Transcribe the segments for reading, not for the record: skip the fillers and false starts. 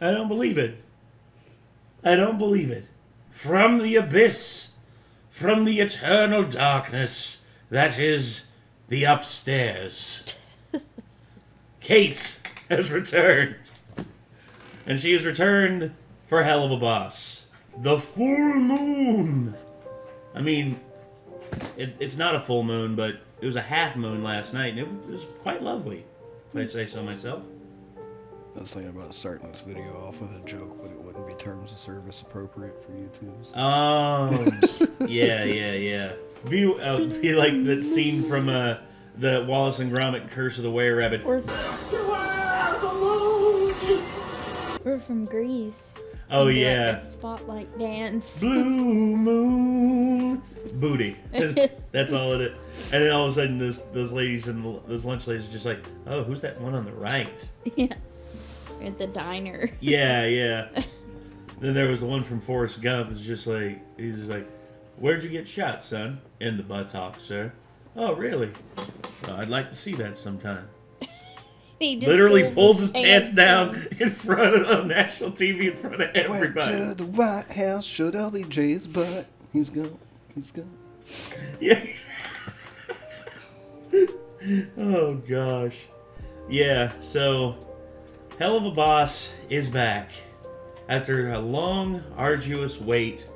I don't believe it. I don't believe it. From the abyss, from the eternal darkness that is the upstairs, Kate has returned. And she has returned for Helluva Boss. The full moon! I mean, it's not a full moon, but it was a half moon last night, and it was quite lovely, if I say so myself. I was thinking about starting this video off with a joke, but it wouldn't be terms of service appropriate for YouTube. So. Oh, yeah. Be like that scene from the Wallace and Gromit Curse of the Were-Rabbit. Or from Grease. Oh, yeah. The spotlight dance. Blue moon. Booty. That's all it is. And then all of a sudden, those ladies and those lunch ladies are just like, oh, who's that one on the right? Yeah. At the diner. Yeah. Then there was the one from Forrest Gump. It's just like, he's just like, where'd you get shot, son? In the buttock, sir. Oh, really? Well, I'd like to see that sometime. He just literally pulls his pants down in front of national TV, in front of everybody. Went to the White House, showed LBJ's butt. He's gone. Yeah. Oh, gosh. Yeah, so Helluva Boss is back. After a long, arduous wait,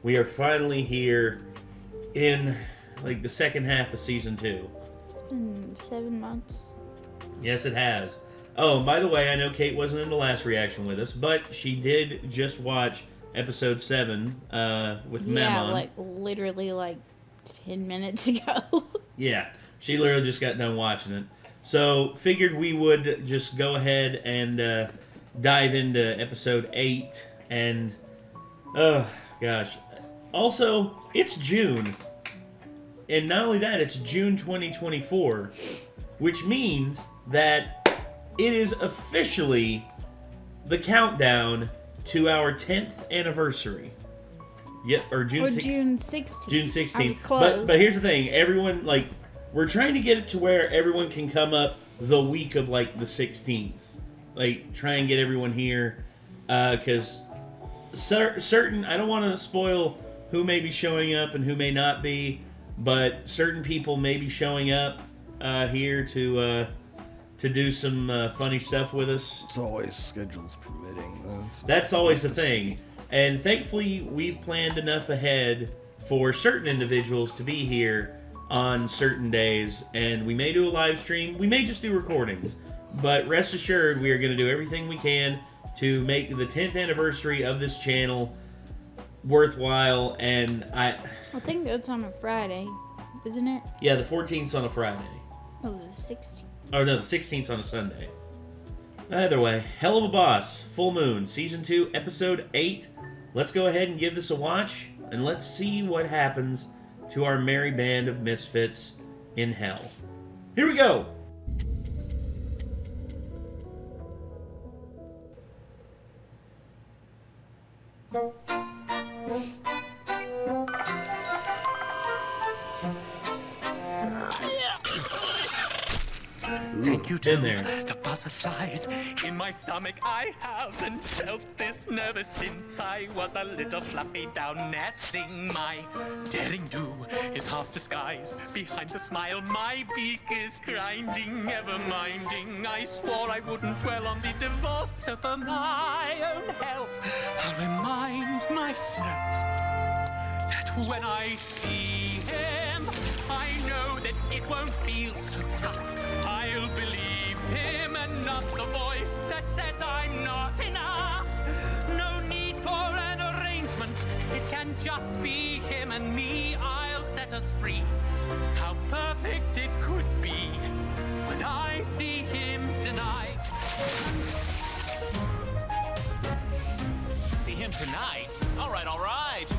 we are finally here in, like, the second half of Season 2. It's been 7 months. Yes, it has. Oh, by the way, I know Kate wasn't in the last reaction with us, but she did just watch episode 7 with Mem on. Yeah, like, literally, 10 minutes ago. Yeah, she literally just got done watching it. So, figured we would just go ahead and dive into episode 8. And, oh, gosh. Also, it's June. And not only that, it's June 2024. Which means that it is officially the countdown to our 10th anniversary. Yeah, or June 16th. June 16th. June 16th. I was close. But here's the thing. Everyone, we're trying to get it to where everyone can come up the week of, the 16th. Try and get everyone here. Because certain... I don't want to spoil who may be showing up and who may not be. But certain people may be showing up here to do some funny stuff with us. It's always schedules permitting. That's always the thing. And thankfully, we've planned enough ahead for certain individuals to be here on certain days. And we may do a live stream. We may just do recordings. But rest assured, we are going to do everything we can to make the 10th anniversary of this channel worthwhile. And I think that's on a Friday, isn't it? Yeah, the 14th's on a Friday. Oh, the 16th. Oh, no, the 16th's on a Sunday. Either way, Helluva Boss, Full Moon, Season 2, Episode 8. Let's go ahead and give this a watch, and let's see what happens to our merry band of misfits in hell. Here we go! Thank you to Been there. the butterflies in my stomach. I haven't felt this nervous since I was a little fluffy down nestling. My daring do is half disguise behind the smile. My beak is grinding, ever minding. I swore I wouldn't dwell on the divorce, so for my own health, I'll remind myself that when I see him, I know that it won't feel so tough. I'll believe him and not the voice that says I'm not enough. No need for an arrangement. It can just be him and me. I'll set us free. How perfect it could be when I see him tonight. See him tonight? All right.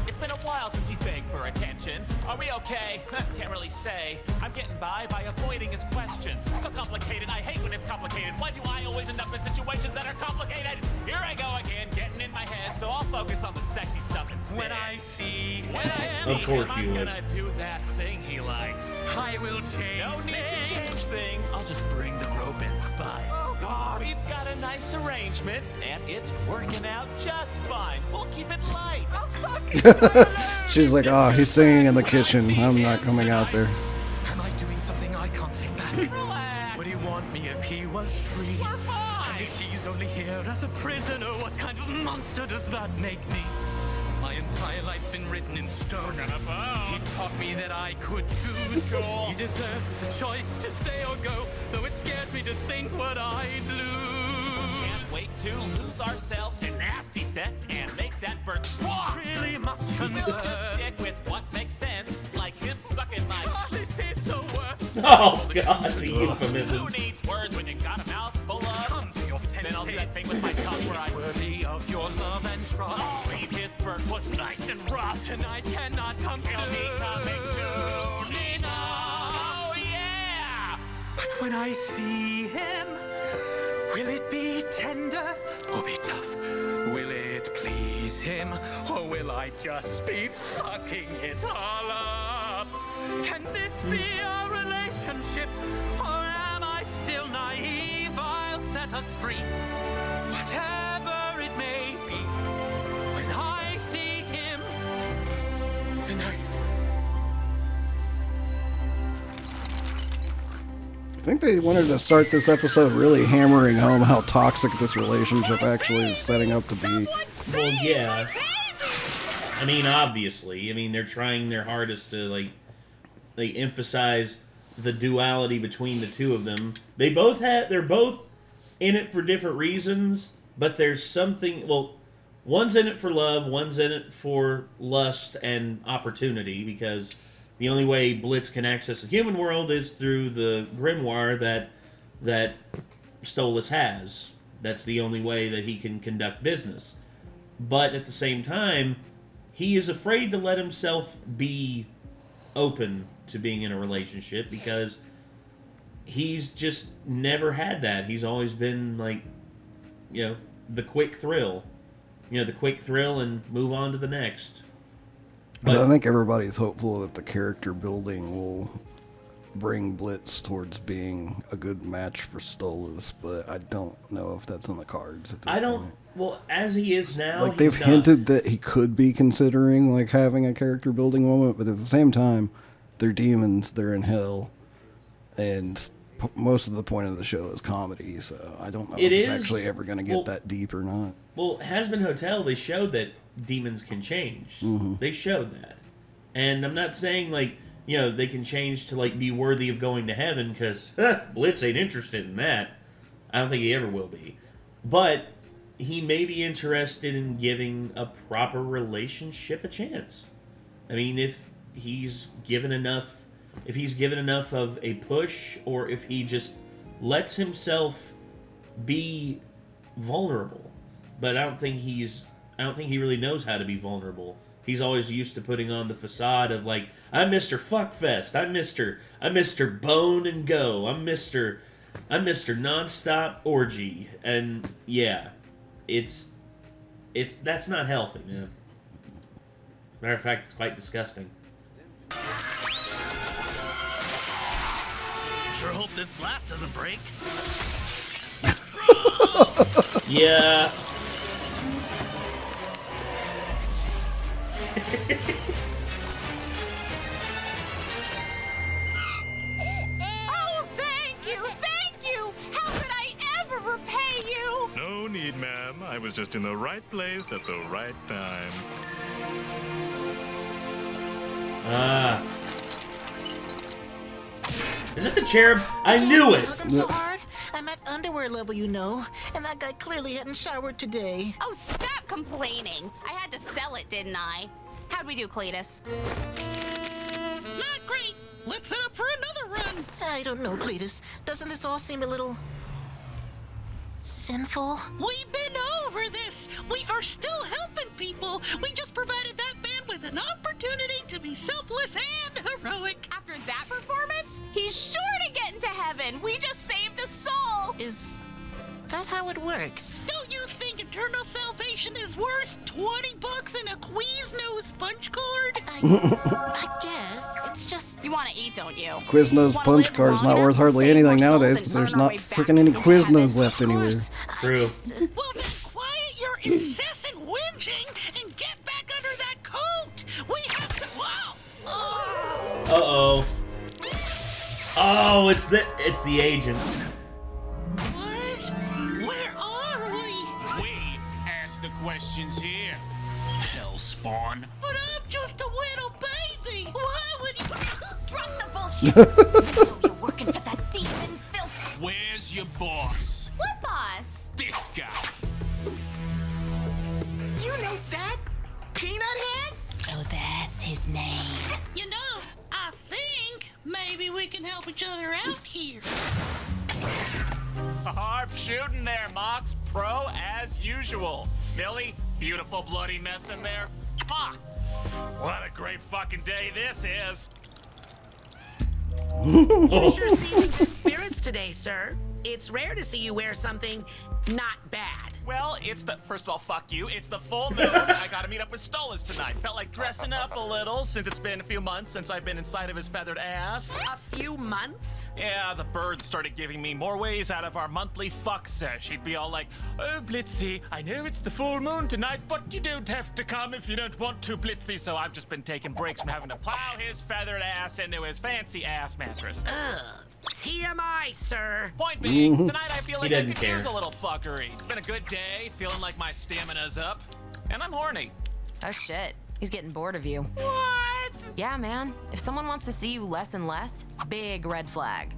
It's been a while since he begged for attention. Are we okay? Can't really say. I'm getting by avoiding his questions. So complicated, I hate when it's complicated. Why do I always end up in situations that are complicated? Here I go again, getting in my head, so I'll focus on the sexy stuff instead. When I see him, Of course you would. I'm gonna do that thing he likes. I will change. No need to change things. I'll just bring the rope and spice. Oh, God. We've got a nice arrangement, and it's working out just fine. We'll keep it light. I'll suck it. She's like, oh, he's singing in the kitchen. I'm not coming out there. Am I doing something I can't take back? Relax. Would he want me if he was free? We're fine. And if he's only here as a prisoner, what kind of monster does that make me? My entire life's been written in stone. He taught me that I could choose. He deserves the choice to stay or go, though it scares me to think what I'd lose. Can't wait to lose ourselves in nasty sex and make that bird squawk. Really must converse. Just stick with what makes sense, like him sucking my. Oh, this is the worst. Oh, God, the euphemism. Who needs words when you got a mouth full of? Come to your senses. Then I'll do that thing with my tongue where I'm worthy of your love and trust. I'll leave his bird was nice and rough. Tonight cannot come soon. He'll be coming soon. Oh, yeah! But when I see him, will it be tender or be tough? Will it please him, or will I just be fucking it all up? Can this be a relationship, or am I still naive? I'll set us free, whatever it may be, when I see him tonight. I think they wanted to start this episode really hammering home how toxic this relationship actually is setting up to be. Well, yeah. I mean, obviously. I mean, they're trying their hardest to, like, they emphasize the duality between the two of them. They're both in it for different reasons, but there's something, well, one's in it for love, one's in it for lust and opportunity, because the only way Blitz can access the human world is through the grimoire that Stolas has. That's the only way that he can conduct business. But at the same time, he is afraid to let himself be open to being in a relationship because he's just never had that. He's always been like, you know, the quick thrill. You know, the quick thrill and move on to the next. But I think everybody's hopeful that the character building will bring Blitz towards being a good match for Stolas, but I don't know if that's on the cards at this point. Well, as he is now, like they've hinted that he could be considering like having a character building moment, but at the same time, they're demons, they're in hell, and most of the point of the show is comedy, so I don't know if it's actually ever going to get that deep or not. Well, Hazbin Hotel, they showed that demons can change. Mm-hmm. They showed that. And I'm not saying, like, you know, they can change to, like, be worthy of going to heaven, because Blitz ain't interested in that. I don't think he ever will be. But he may be interested in giving a proper relationship a chance. I mean, if he's given enough of a push, or if he just lets himself be vulnerable. But I don't think he really knows how to be vulnerable. He's always used to putting on the facade of like, I'm Mr. Fuckfest, I'm Mr. Bone and Go, I'm Mr. Nonstop Orgy, and yeah, that's not healthy, man. Matter of fact, it's quite disgusting. Sure hope this glass doesn't break. Yeah. Oh, thank you! How could I ever repay you? No need, ma'am. I was just in the right place at the right time. Is it the cherub? I knew it! Hug him so hard? I'm at underwear level, you know. And that guy clearly hadn't showered today. Oh, stop complaining. I had to sell it, didn't I? How'd we do, Cletus? Not great. Let's set up for another run. I don't know, Cletus. Doesn't this all seem a little sinful? We've been over this. We are still helping people. We just provided that man with an opportunity to be selfless and heroic. After that performance, he's sure to get into heaven. We just saved a soul. Is that how it works? Don't you think eternal salvation information is worth $20 and a Quiznos punch card? I guess. It's just... You want to eat, don't you? Quiznos Wanna punch live card's not longer, worth hardly save anything more souls, nowadays and because there's earn our not way back freaking any into heaven? Quiznos left Of anywhere. course. True. Well, then quiet your incessant whinging and get back under that coat. We have to... Wow! Uh-oh. Oh, it's the agents. What? Where are we? We ask the questions here, Hellspawn. But I'm just a little baby. Why would you... Drop the bullshit. You know you're working for that demon filth. Where's your boss? What boss? This guy. You know that? Peanut Head? So that's his name. You know, I think maybe we can help each other out here. Harp shooting there, Mox. Pro as usual. Millie, beautiful bloody mess in there. Fuck. What a great fucking day this is. You sure seem in good spirits today, sir. It's rare to see you wear something not bad. Well, it's the... First of all, fuck you. It's the full moon. I gotta meet up with Stolas tonight. Felt like dressing up a little since it's been a few months since I've been inside of his feathered ass. A few months? Yeah, the birds started giving me more ways out of our monthly fuck sesh. She'd be all like, "Oh, Blitzy, I know it's the full moon tonight, but you don't have to come if you don't want to, Blitzy." So I've just been taking breaks from having to plow his feathered ass into his fancy ass mattress. TMI, sir. Point being, tonight I feel He like I doesn't could care. use a little fuckery. It's been a good day, feeling like my stamina's up, and I'm horny. Oh shit, he's getting bored of you. What? Yeah, man. If someone wants to see you less and less, big red flag.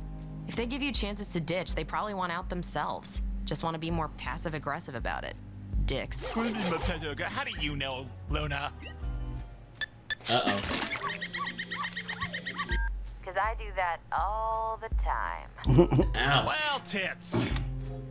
If they give you chances to ditch, they probably want out themselves. Just want to be more passive-aggressive about it. Dicks. How do you know, Luna? Uh-oh. Because I do that all the time. Ow. Well, tits.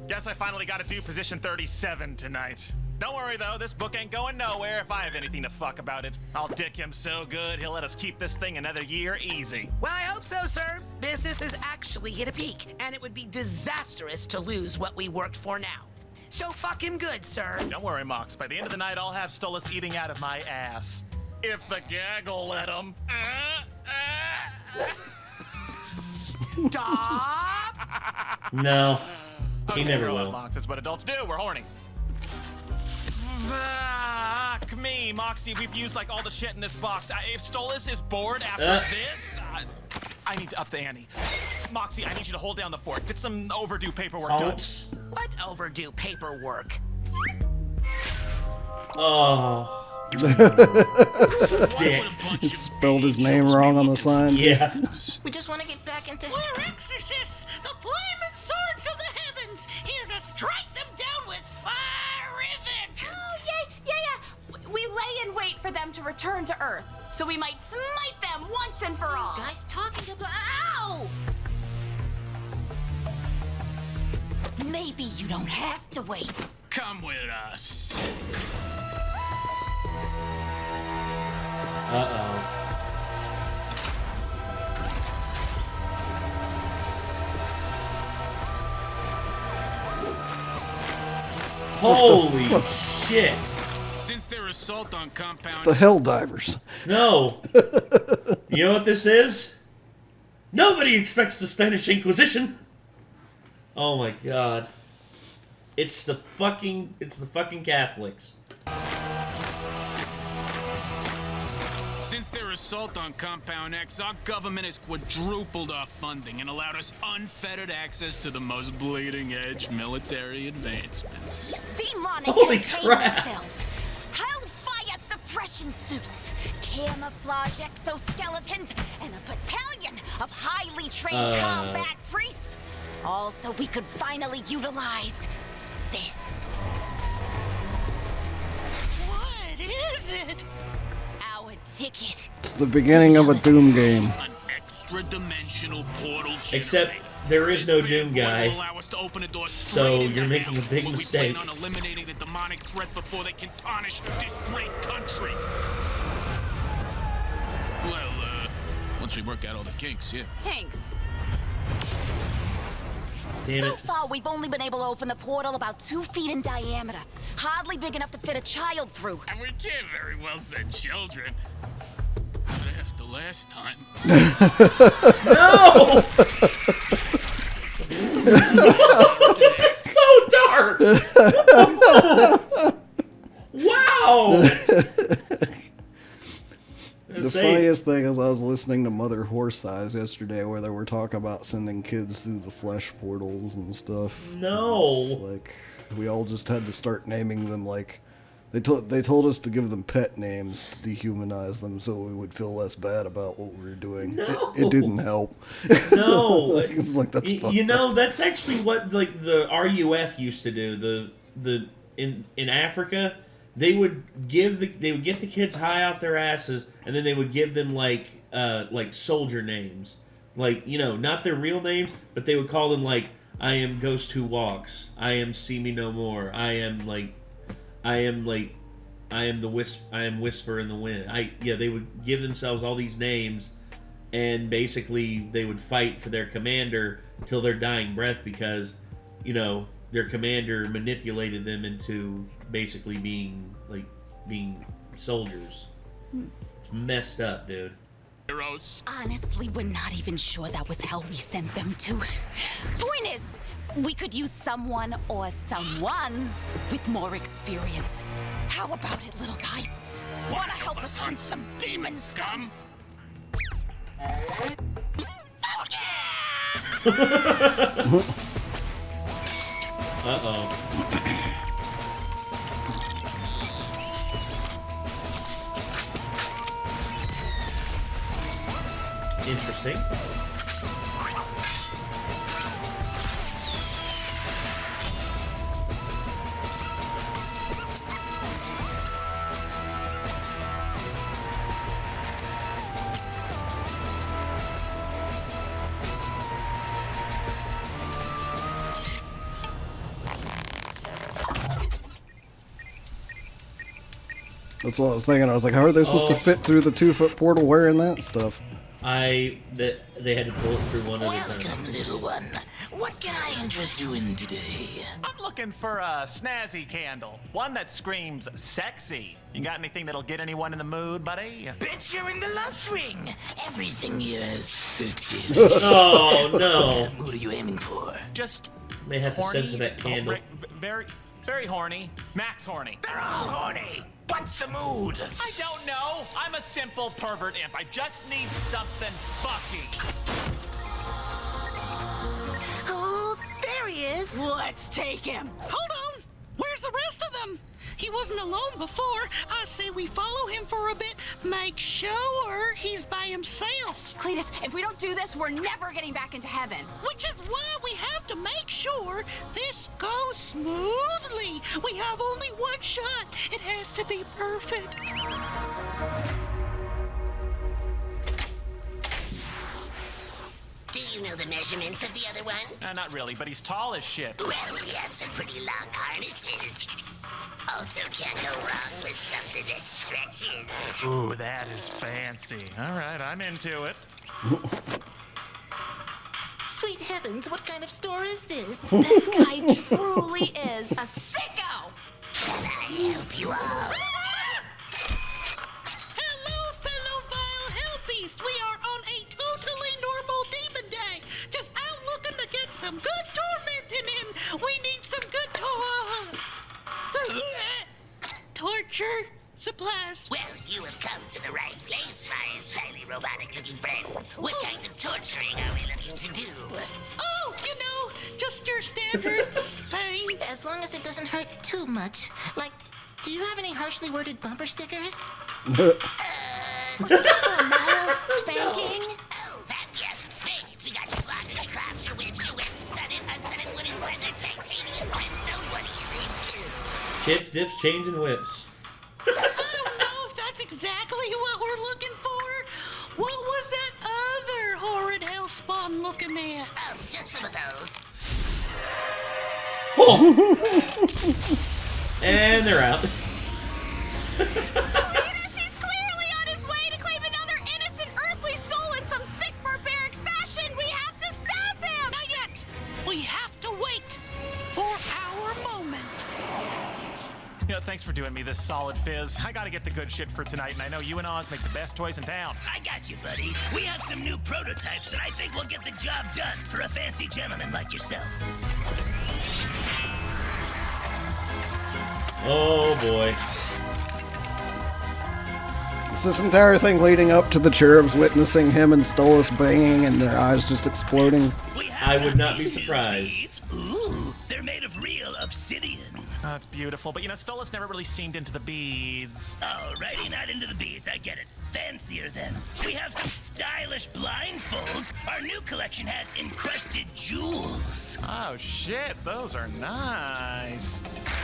Guess I finally got to do position 37 tonight. Don't worry, though. This book ain't going nowhere if I have anything to fuck about it. I'll dick him so good, he'll let us keep this thing another year easy. Well, I hope so, sir. Business has actually hit a peak, and it would be disastrous to lose what we worked for now. So fuck him good, sir. Don't worry, Mox. By the end of the night, I'll have Stolas eating out of my ass. If the gag will let him. Stop! No. He never grow up, will. Mox. That's what adults do. We're horny. Fuck me, Moxie. We've used like all the shit in this box. If Stolas is bored after this, I need to up the ante. Moxie, I need you to hold down the fort. Get some overdue paperwork done. What overdue paperwork? Oh. Dick. He spelled his name wrong on the sign. Yeah. We just want to get back into... We're exorcists, the flaming swords of the heavens, here to strike them down with fiery vengeance. Oh, yeah. We lay in wait for them to return to Earth, so we might smite them once and for all. Guys talking about... Ow! Maybe you don't have to wait. Come with us. Uh-oh. Holy shit. Since their assault on compound... The Hell Divers. No. You know what this is? Nobody expects the Spanish Inquisition. Oh my god. It's the fucking Catholics. Since their assault on Compound X, our government has quadrupled our funding and allowed us unfettered access to the most bleeding-edge military advancements. Demonic Holy containment crap. cells, hellfire suppression suits, camouflage exoskeletons, and a battalion of highly trained combat priests. All so we could finally utilize this. What is it? Our ticket. It's the beginning of a Doom game. An extra-dimensional portal Except there is no Doom guy. will allow us to open a door So straight into you're making a hell, big where mistake. We plan on eliminating the demonic threat before they can tarnish this great country. Well, once we work out all the kinks, yeah. Thanks. damn So it. far, we've only been able to open the portal about 2 feet in diameter. Hardly big enough to fit a child through. And we can't very well send children. Not after last time. No! It's so dark! Wow! The funniest thing is I was listening to Mother Horse Size yesterday where they were talking about sending kids through the flesh portals and stuff. No. It's like, we all just had to start naming them like... They told us to give them pet names to dehumanize them so we would feel less bad about what we were doing. No. It didn't help. No. It's like, that's fucked you know, up. that's actually what like the RUF used to do. In Africa, they would get the kids high off their asses, and then they would give them like soldier names, like, you know, not their real names, but they would call them like, I am Ghost Who Walks, I am See Me No More, I am Whisper in the Wind. They would give themselves all these names, and basically they would fight for their commander till their dying breath because, you know, their commander manipulated them into basically being soldiers. It's messed up, dude. Heroes. Honestly, we're not even sure that was hell we sent them to. Point is, we could use someone or someones with more experience. How about it, little guys? Wanna help us hunt some demon scum? Uh-oh. Interesting. That's what I was thinking. I was like, how are they supposed to fit through the 2-foot portal wearing that stuff? They had to pull it through one at a time. Welcome, little one. What can I interest you in today? I'm looking for a snazzy candle. One that screams sexy. You got anything that'll get anyone in the mood, buddy? Bet you're in the lust ring. Everything here is sexy. Oh, no. What mood are you aiming for? Just May have to horny, censor that candle. Very, very horny. Max horny. They're all horny. What's the mood? I don't know. I'm a simple pervert imp. I just need something fucky. Oh, there he is. Let's take him. Hold on. Where's the rest of them? He wasn't alone before. I say we follow him for a bit. Make sure he's by himself. Cletus, if we don't do this, we're never getting back into heaven. Which is why we have to make sure this goes smoothly. We have only one shot. It has to be perfect. Do you know the measurements of the other one? Not really, but he's tall as shit. Well, we have some pretty long harnesses. Also can't go wrong with something that stretches. Ooh, that is fancy. All right, I'm into it. Sweet heavens, what kind of store is this? This guy truly is a sicko. Can I help you all? Hello, fellow vile hellbeast. We are on a totally normal demon day. Just out looking to get some good tormenting in. We need some good torture supplies. Well, you have come to the right place, my slightly robotic-looking friend. What kind of torturing are we looking to do? Oh, you know, just your standard pain. As long as it doesn't hurt too much. Like, do you have any harshly worded bumper stickers? Spanking? Oh, that, yeah, spanked. We got your floggers, your crops, your whips, your whisks, sunted, unsunted, wooden, leather, titanium, brimstone. What are you into? Chips, dips, chains, and whips. I don't know if that's exactly what we're looking for. What was that other horrid hellspawn looking at? Oh, just some of those. Oh. And they're out. He's clearly on his way to claim another innocent earthly soul in some sick barbaric fashion. We have to stop him. Not yet. We have to thanks for doing me this solid, Fizz. I gotta get the good shit for tonight, and I know you and Oz make the best toys in town. I got you, buddy. We have some new prototypes that I think will get the job done for a fancy gentleman like yourself. Oh boy. Is this entire thing leading up to the cherubs witnessing him and Stolas banging and their eyes just exploding? I would not be surprised. Ooh, they're made of real obsidian. Oh, it's beautiful, but you know, Stolas never really seemed into the beads. Oh, righty, not into the beads, I get it. Fancier then. We have some stylish blindfolds. Our new collection has encrusted jewels. Oh shit, those are nice.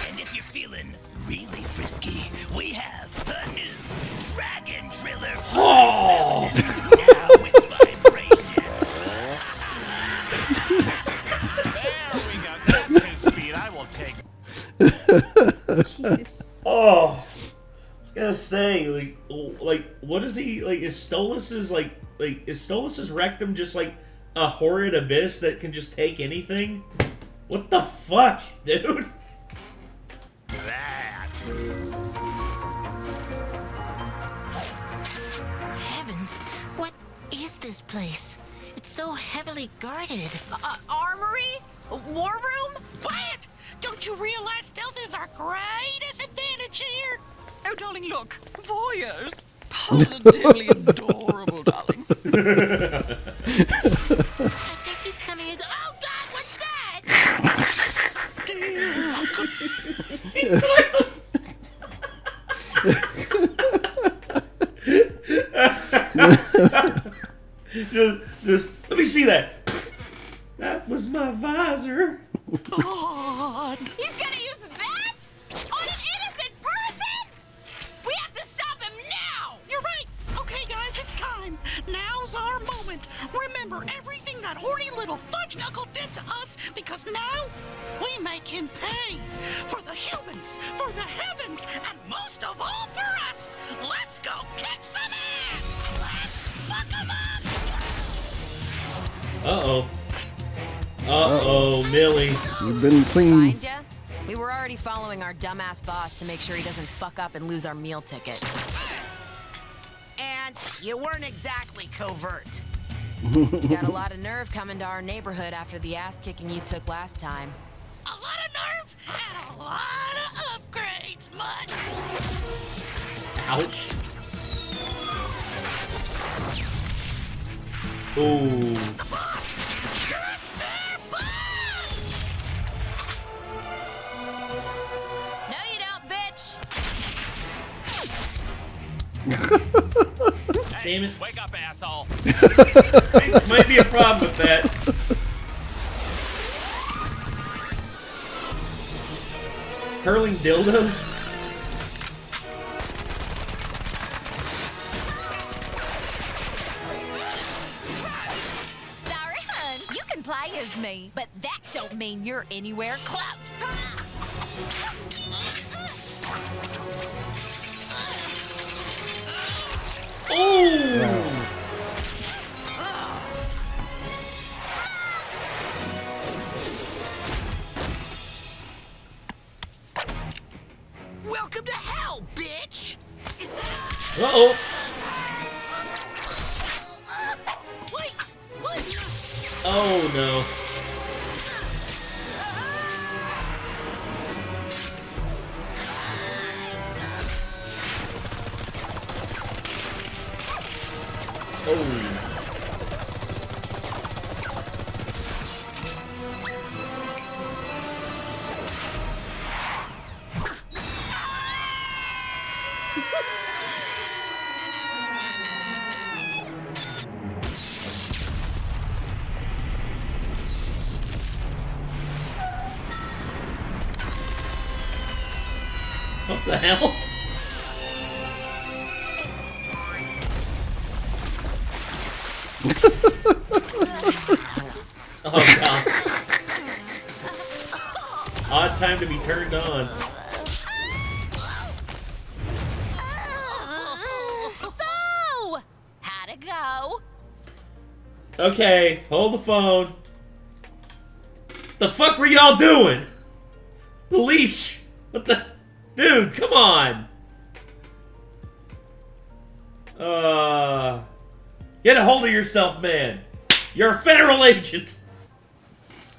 And if you're feeling really frisky, we have the new Dragon Driller 5000. Now with vibration. There we go, that's his speed, I will take. Jesus. Oh, I was gonna say, like, what is he like? Is Stolas's is Stolas's rectum just like a horrid abyss that can just take anything? What the fuck, dude? That. Heavens, what is this place? It's so heavily guarded. Armory? War room? Quiet! Don't you realize stealth is our greatest advantage here? Oh, darling, look. Voyeurs. Positively adorable, darling. I think he's coming in. Oh, God, what's that? just let me see that. That was my visor. God. He's gonna use that? On an innocent person? We have to stop him now! You're right. Okay, guys, it's time. Now's our moment. Remember everything that horny little fudge knuckle did to us, because now we make him pay. For the humans, for the heavens, and most of all for us. Let's go kick some ass! Let's fuck him up! Uh-oh. Uh-oh, Millie. You've been seen. Find ya? We were already following our dumbass boss to make sure he doesn't fuck up and lose our meal ticket. And you weren't exactly covert. Got a lot of nerve coming to our neighborhood after the ass kicking you took last time. A lot of nerve and a lot of upgrades, Mud. Ouch. Ooh. The boss! You're their boss! No, you don't, bitch! Damn it. Wake up, asshole. Might be a problem with that. Hurling dildos? Sorry, hun. You can play as me, but that don't mean you're anywhere close. Oh! Welcome to hell, bitch! Uh-oh. Wait, what? Oh, no. Oh. What the hell? Oh, God. Odd time to be turned on. So, how'd it go? Okay, hold the phone. The fuck were y'all doing? The leash. What the? Dude, come on! Get a hold of yourself, man! You're a federal agent!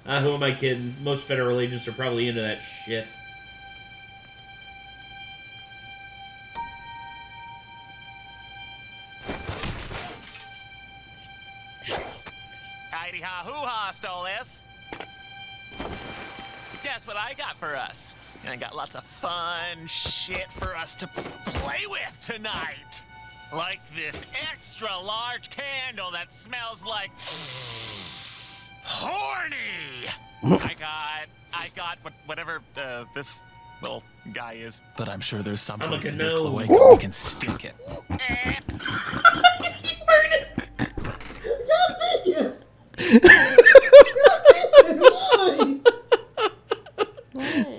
Who am I kidding? Most federal agents are probably into that shit. Heidi-ha-hoo-ha, Stolas! Guess what I got for us? I got lots of fun shit for us to play with tonight! Like this extra large candle that smells like... horny! I got whatever this little guy is. But I'm sure there's some place in your cloaca we can stick it. You heard it! God dang it!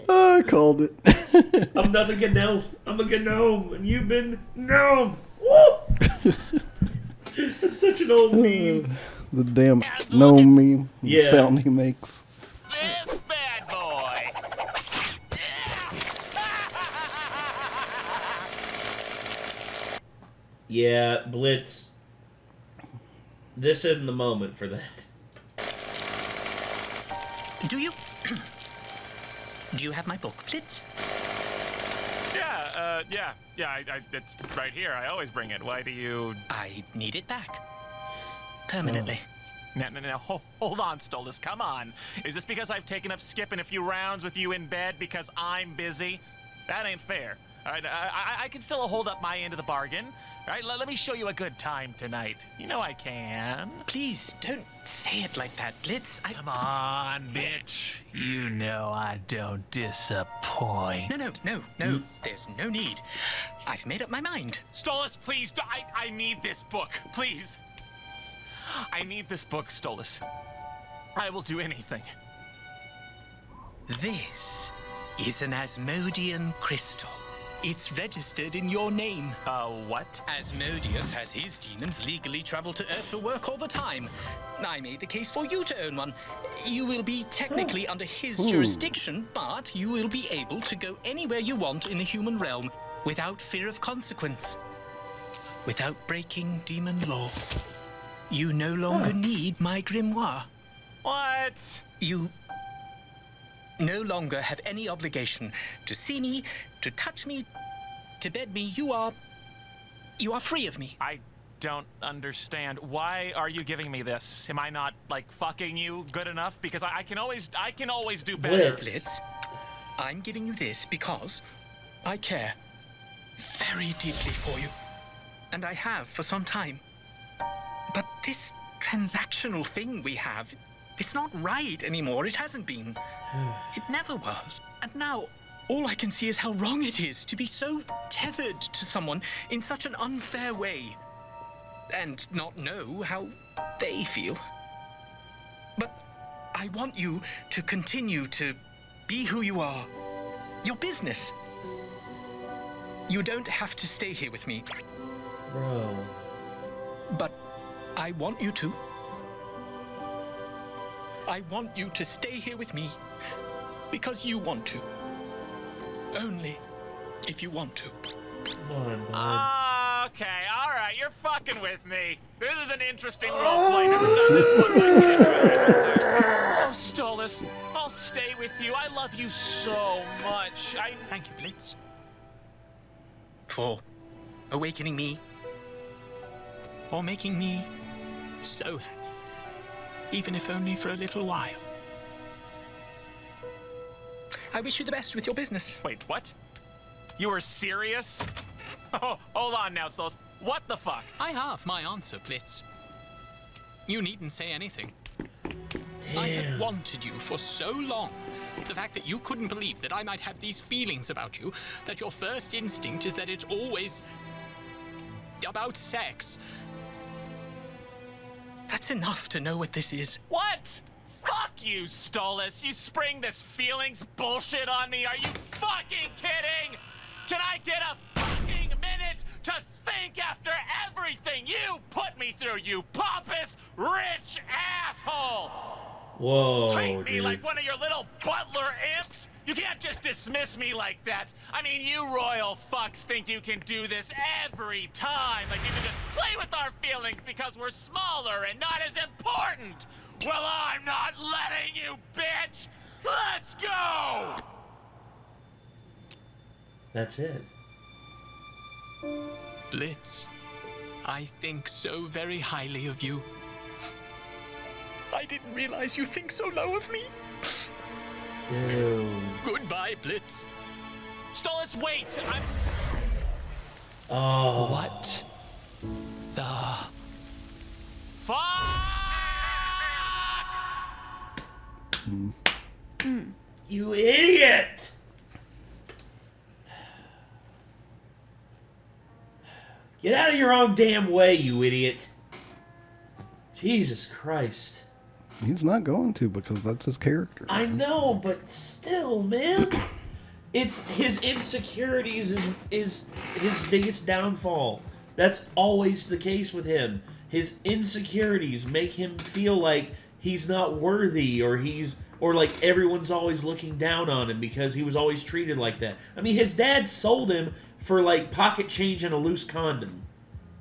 I called it. I'm not a gnome. I'm a gnome, and you've been gnome. Woo! That's such an old meme. The damn gnome meme. Yeah. The sound he makes. This bad boy. Yeah, Blitz. This isn't the moment for that. Do you have my book, Blitz? Yeah, it's right here. I always bring it. Why do you... I need it back. Permanently. No, hold on, Stolas, come on. Is this because I've taken up skipping a few rounds with you in bed because I'm busy? That ain't fair. All right, I can still hold up my end of the bargain. All right, let me show you a good time tonight. You know I can. Please, don't say it like that, Blitz. Come on, bitch. You know I don't disappoint. No. There's no need. I've made up my mind. Stolas, please, I need this book, please. I need this book, Stolas. I will do anything. This is an Asmodean crystal. It's registered in your name. What? Asmodeus has his demons legally travel to Earth for work all the time. I made the case for you to own one. You will be technically under his jurisdiction, but you will be able to go anywhere you want in the human realm without fear of consequence. Without breaking demon law. You no longer need my grimoire. What? You no longer have any obligation to see me, to touch me, to bed me. You are free of me. I don't understand. Why are you giving me this? Am I not, like, fucking you good enough? Because I can always do better. Blitz, I'm giving you this because I care very deeply for you. And I have for some time. But this transactional thing we have, it's not right anymore. It hasn't been. It never was. And now, all I can see is how wrong it is to be so tethered to someone in such an unfair way. And not know how they feel. But I want you to continue to be who you are. Your business. You don't have to stay here with me. Bro. But I want you to. I want you to stay here with me because you want to. Only if you want to. Come on, bud. Okay, all right, you're fucking with me. This is an interesting roleplay. Never done this one like this. Oh, Stolas, I'll stay with you. I love you so much. Thank you, Blitz. For awakening me. For making me so happy. Even if only for a little while. I wish you the best with your business. Wait, what? You were serious? Oh, hold on now, Stolas. What the fuck? I have my answer, Blitz. You needn't say anything. Damn. I have wanted you for so long. The fact that you couldn't believe that I might have these feelings about you, that your first instinct is that it's always about sex. That's enough to know what this is. What? Fuck you, Stolas. You spring this feelings bullshit on me. Are you fucking kidding? Can I get a fucking minute to think after everything you put me through, you pompous, rich asshole? Whoa, Treat me dude. like one of your little butler imps? You can't just dismiss me like that. I mean, you royal fucks think you can do this every time. Like you can just play with our feelings because we're smaller and not as important. Well, I'm not letting you, bitch! Let's go! That's it. Blitz, I think so very highly of you. I didn't realize you think so low of me. Dude. Goodbye, Blitz. Stolas, wait! Oh. What the... Fuck! You idiot! Get out of your own damn way, you idiot. Jesus Christ. He's not going to because that's his character. I know, but still, man. It's his insecurities is his biggest downfall. That's always the case with him. His insecurities make him feel like he's not worthy, or like everyone's always looking down on him because he was always treated like that. I mean, his dad sold him for like pocket change and a loose condom.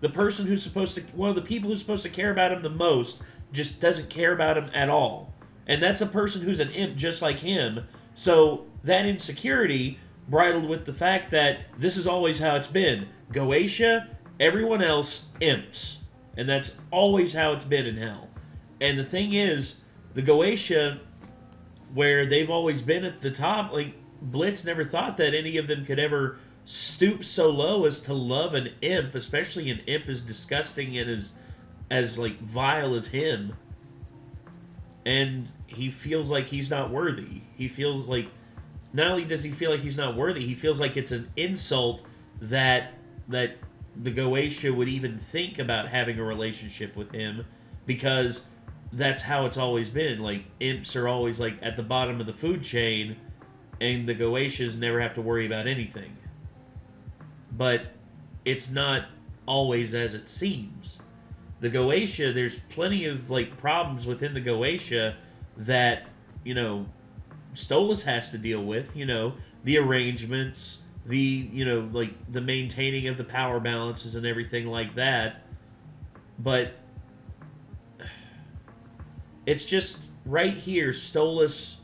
The person who's supposed to, one of the people who's supposed to care about him the most, just doesn't care about him at all. And that's a person who's an imp just like him. So that insecurity, bridled with the fact that this is always how it's been. Goetia, everyone else, imps. And that's always how it's been in hell. And the thing is, the Goetia, where they've always been at the top, like, Blitz never thought that any of them could ever stoop so low as to love an imp, especially an imp as disgusting and as like vile as him. And he feels like he's not worthy. He feels like, not only does he feel like he's not worthy, he feels like it's an insult that the Goetia would even think about having a relationship with him, because that's how it's always been. Like, imps are always like at the bottom of the food chain, and the Goetias never have to worry about anything. But it's not always as it seems. The Goetia, there's plenty of like problems within the Goetia that, you know, Stolas has to deal with. You know, the arrangements, the, you know, like the maintaining of the power balances and everything like that. But it's just right here, Stolas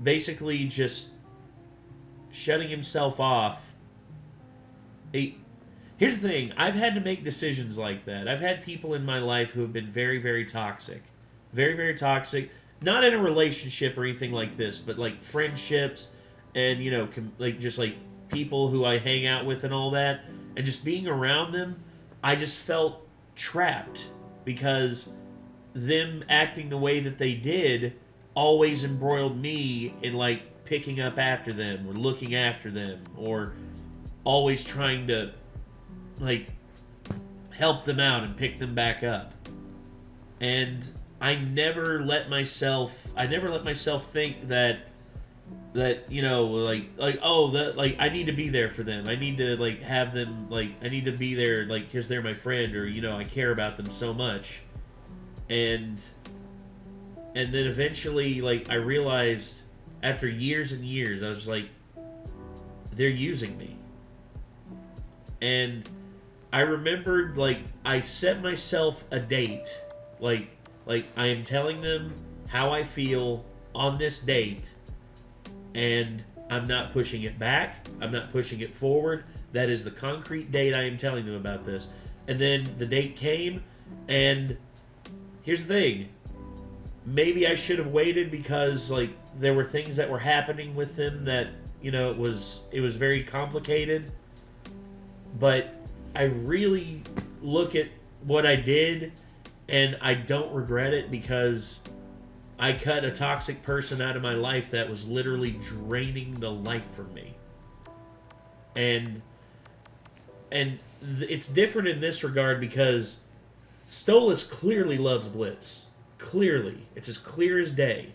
basically just shutting himself off. Here's the thing, I've had to make decisions like that. I've had people in my life who have been very, very toxic. Very, very toxic. Not in a relationship or anything like this, but like friendships and, you know, like just like people who I hang out with and all that. And just being around them, I just felt trapped because them acting the way that they did always embroiled me in like picking up after them or looking after them, or always trying to like help them out and pick them back up. And I never let myself think that you know, like oh, that, like, I need to be there for them. I need to like have them, like, I need to be there like because they're my friend, or, you know, I care about them so much. And then eventually, like, I realized after years and years, I was like, they're using me. And I remembered, like, I set myself a date. Like I am telling them how I feel on this date, and I'm not pushing it back. I'm not pushing it forward. That is the concrete date I am telling them about this. And then the date came, and here's the thing. Maybe I should have waited because, like, there were things that were happening with them that, you know, it was very complicated. But I really look at what I did, and I don't regret it, because I cut a toxic person out of my life that was literally draining the life from me. And it's different in this regard because Stolas clearly loves Blitz. Clearly. It's as clear as day.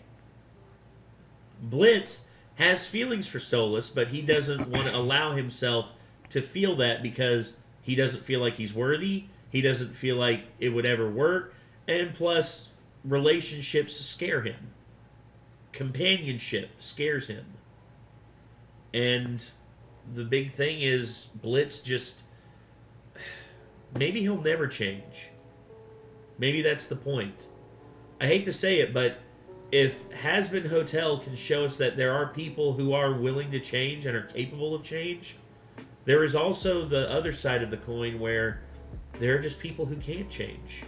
Blitz has feelings for Stolas, but he doesn't want to allow himself to feel that because he doesn't feel like he's worthy. He doesn't feel like it would ever work. And plus, relationships scare him. companionship scares him. And the big thing is Blitz just... Maybe he'll never change. Maybe that's the point. I hate to say it, but if Has-Been Hotel can show us that there are people who are willing to change and are capable of change, there is also the other side of the coin where there are just people who can't change.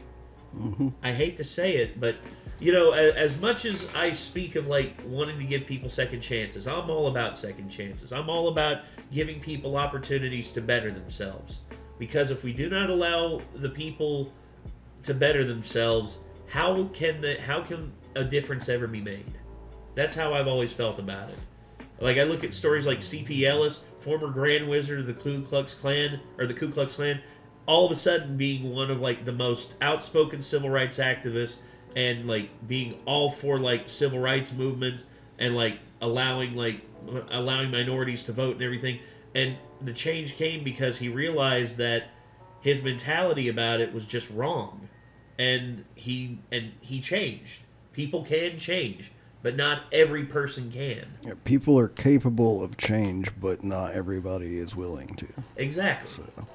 Mm-hmm. I hate to say it, but, you know, as much as I speak of, like, wanting to give people second chances, I'm all about second chances. I'm all about giving people opportunities to better themselves. Because if we do not allow the people to better themselves, how can a difference ever be made? That's how I've always felt about it. Like, I look at stories like C.P. Ellis, former Grand Wizard of the Ku Klux Klan, all of a sudden being one of, like, the most outspoken civil rights activists and, like, being all for, like, civil rights movements and, like, allowing minorities to vote and everything. And the change came because he realized that his mentality about it was just wrong. And he changed. People can change, but not every person can. Yeah, people are capable of change, but not everybody is willing to. Exactly. So.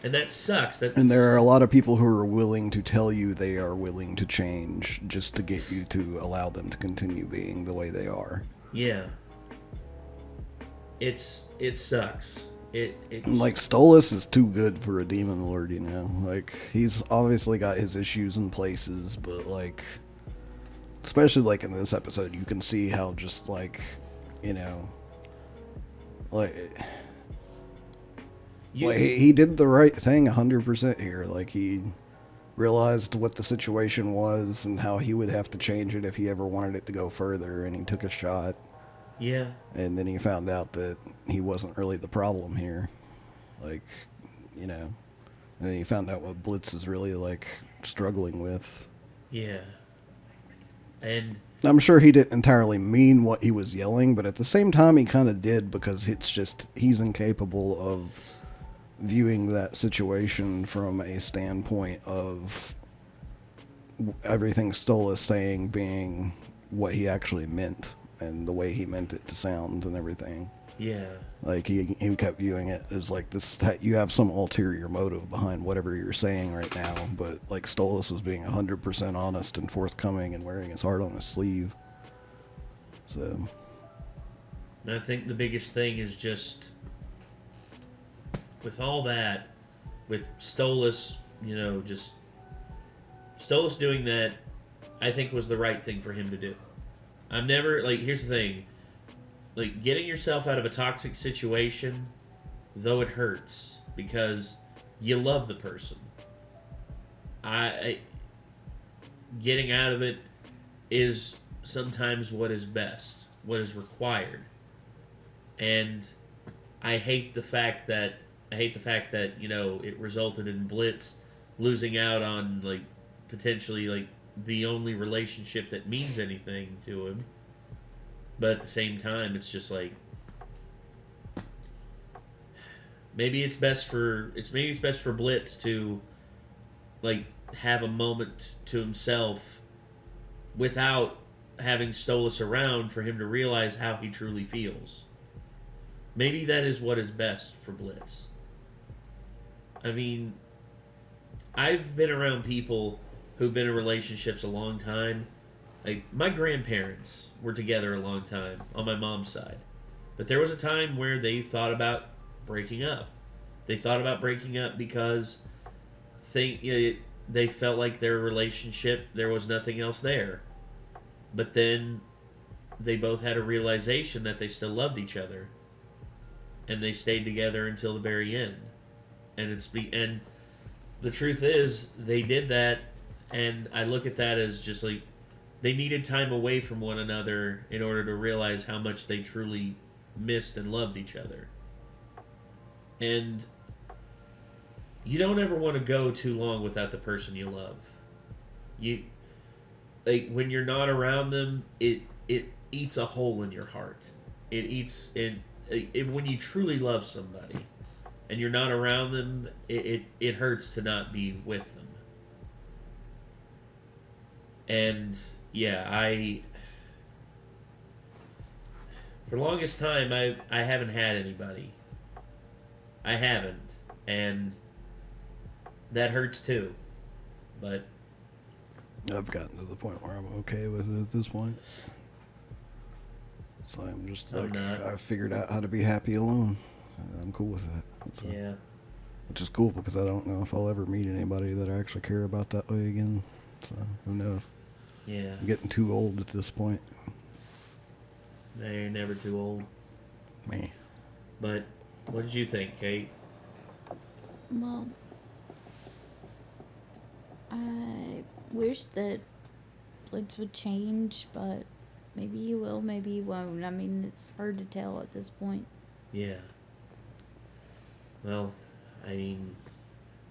And that sucks. And there are a lot of people who are willing to tell you they are willing to change just to get you to allow them to continue being the way they are. Yeah. It sucks. Like, Stolas is too good for a Demon Lord, you know? Like, he's obviously got his issues in places, but, like, especially, like, in this episode, you can see how just, like, you know, like, he did the right thing 100% here. Like, he realized what the situation was and how he would have to change it if he ever wanted it to go further, and he took a shot. Yeah. And then he found out that he wasn't really the problem here. Like, you know. And then he found out what Blitz is really, like, struggling with. Yeah. And I'm sure he didn't entirely mean what he was yelling, but at the same time he kind of did, because it's just, he's incapable of viewing that situation from a standpoint of everything Stolas saying being what he actually meant. And the way he meant it to sound and everything. Yeah. Like, he kept viewing it as, like, this, you have some ulterior motive behind whatever you're saying right now, but, like, Stolas was being 100% honest and forthcoming and wearing his heart on his sleeve. So. And I think the biggest thing is just, with all that, with Stolas, you know, just, Stolas doing that, I think was the right thing for him to do. I'm never, like, here's the thing. Like, getting yourself out of a toxic situation, though it hurts, because you love the person. Getting out of it is sometimes what is best, what is required. And I hate the fact that, you know, it resulted in Blitz losing out on, like, potentially, like, the only relationship that means anything to him. But at the same time, it's just like, maybe it's best for Blitz to, like, have a moment to himself without having Stolas around for him to realize how he truly feels. Maybe that is what is best for Blitz. I mean, I've been around people who've been in relationships a long time. Like, my grandparents were together a long time on my mom's side. But there was a time where they thought about breaking up. They thought about breaking up because they felt like their relationship, there was nothing else there. But then they both had a realization that they still loved each other. And they stayed together until the very end. And the truth is, they did that. And I look at that as just like, they needed time away from one another in order to realize how much they truly missed and loved each other. And you don't ever want to go too long without the person you love. When you're not around them, it eats a hole in your heart. When you truly love somebody and you're not around them, it hurts to not be with them. And yeah, For the longest time, I haven't had anybody. I haven't. And that hurts too. But I've gotten to the point where I'm okay with it at this point. So I'm just like, I've figured out how to be happy alone. I'm cool with that. Yeah. Which is cool because I don't know if I'll ever meet anybody that I actually care about that way again. So who knows? Yeah. I'm getting too old at this point. No, you're never too old. Me. But what did you think, Kate? Well, I wish that Blitz would change, but maybe he will, maybe he won't. I mean, it's hard to tell at this point. Yeah. Well, I mean,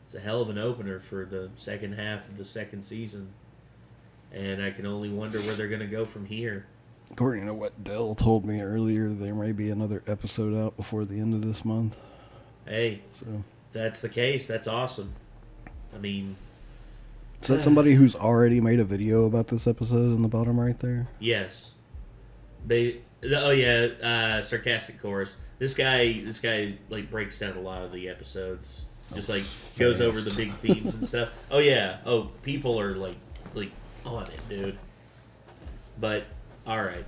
it's a hell of an opener for the second half of the second season. And I can only wonder where they're going to go from here. According to what Dell told me earlier, there may be another episode out before the end of this month. Hey, if that's the case, that's awesome. I mean... Is that somebody who's already made a video about this episode in the bottom right there? Yes. Sarcastic chorus. This guy like breaks down a lot of the episodes. Just like goes over the big themes and stuff. Oh yeah. Oh, people are like on it, dude. But all right.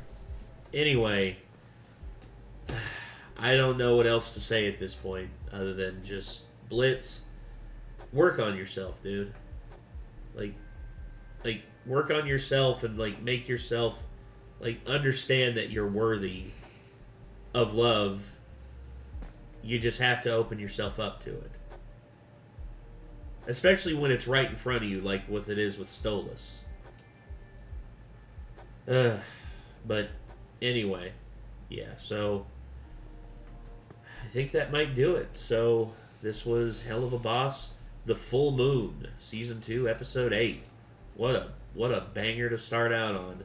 Anyway, I don't know what else to say at this point other than just Blitz. Work on yourself, dude. Like work on yourself and like make yourself like understand that you're worthy of love. You just have to open yourself up to it. Especially when it's right in front of you, like what it is with Stolas. But anyway, yeah, so I think that might do it. So this was Helluva Boss, The Full Moon, Season 2, Episode 8. What a banger to start out on.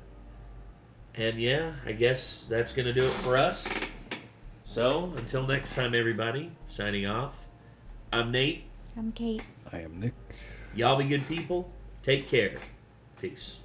And yeah, I guess that's going to do it for us. So, until next time, everybody, signing off. I'm Nate. I'm Kate. I am Nick. Y'all be good people. Take care. Peace.